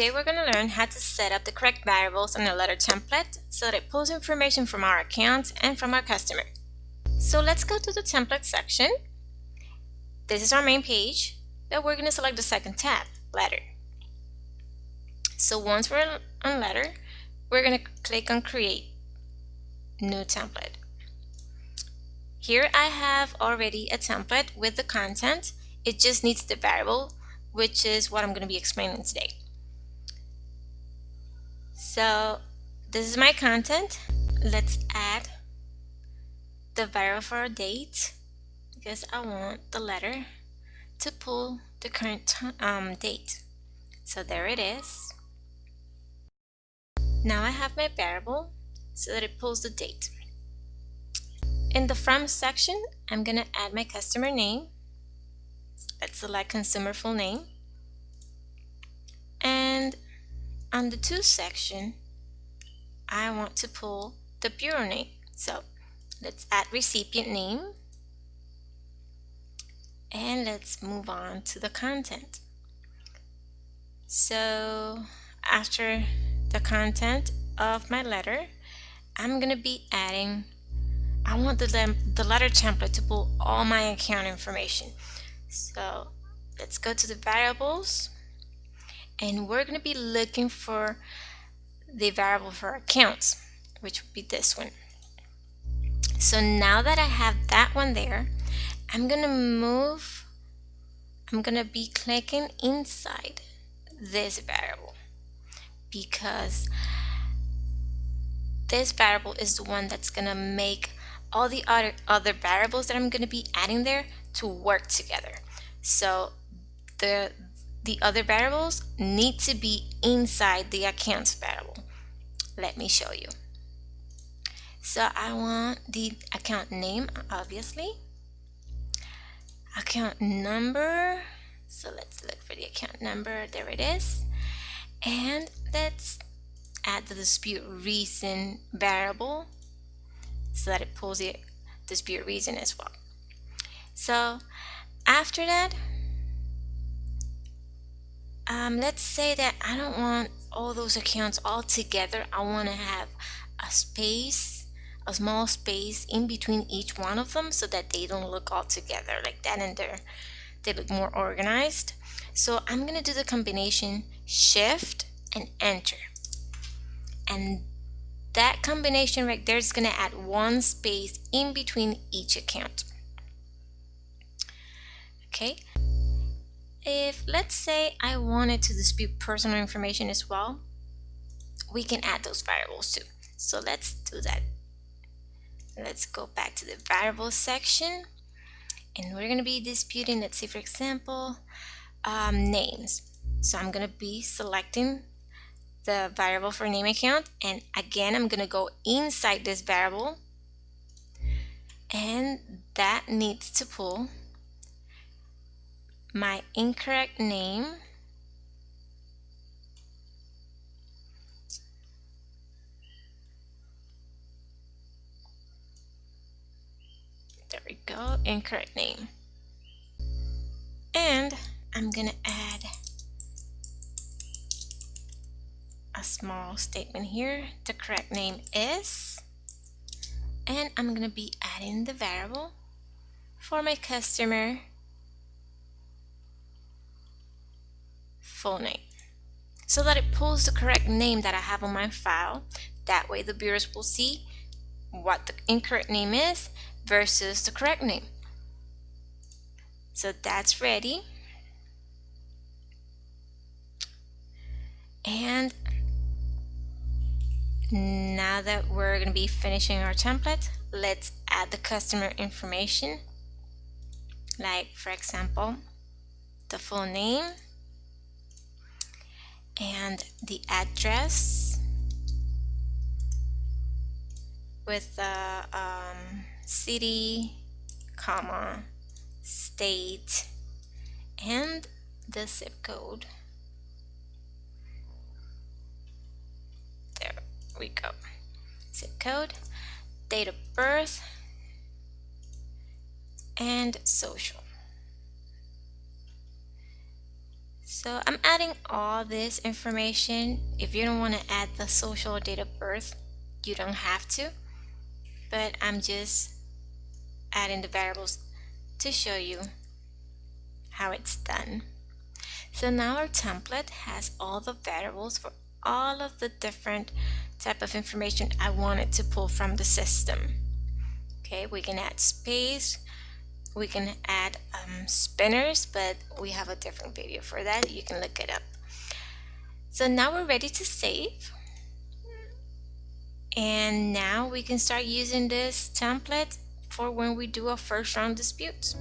Today we're going to learn how to set up the correct variables on a letter template so that it pulls information from our account and from our customer. So let's go to the template section. This is our main page, but we're going to select the second tab, letter. So once we're on letter, we're going to click on create new template. Here I have already a template with the content. It just needs the variable, which is what I'm going to be explaining today. So this is my content. Let's add the variable for a date because I want the letter to pull the current date. So there it is. Now I have my variable so that it pulls the date. In the from section, I'm going to add my customer name. Let's select consumer full name. And on the to section, I want to pull the bureau name. So let's add recipient name. And let's move on to the content. So after the content of my letter, I'm going to be adding, I want the letter template to pull all my account information. So let's go to the variables, and we're going to be looking for the variable for accounts, which would be this one. So now that I have that one there, I'm going to be clicking inside this variable because this variable is the one that's going to make all the other variables that I'm going to be adding there to work together. So the other variables need to be inside the accounts variable. Let me show you. So I want the account name, obviously, account number. So let's look for the account number. There it is. And let's add the dispute reason variable so that it pulls the dispute reason as well. So after that, let's say that I don't want all those accounts all together. I want to have a space, a small space in between each one of them so that they don't look all together like that, and they look more organized. So I'm going to do the combination Shift and Enter. And that combination right there is going to add one space in between each account. Okay. If, let's say, I wanted to dispute personal information as well, we can add those variables too. So let's do that. Let's go back to the variables section, and we're going to be disputing, let's say, for example, names. So I'm going to be selecting the variable for name account, and again I'm going to go inside this variable, and that needs to pull my incorrect name there we go, incorrect name. And I'm gonna add a small statement here. The correct name is, and I'm gonna be adding the variable for my customer full name so that it pulls the correct name that I have on my file. That way the bureaus will see what the incorrect name is versus the correct name. So that's ready. And now that we're going to be finishing our template, let's add the customer information, like for example the full name and the address with the city, comma, state, and the zip code. There we go. Zip code, date of birth, and social. So I'm adding all this information. If you don't want to add the social date of birth, you don't have to, but I'm just adding the variables to show you how it's done. So now our template has all the variables for all of the different type of information I wanted to pull from the system. Okay, we can add space, we can add spinners, but we have a different video for that. You can look it up. So now we're ready to save. And now we can start using this template for when we do a first round dispute.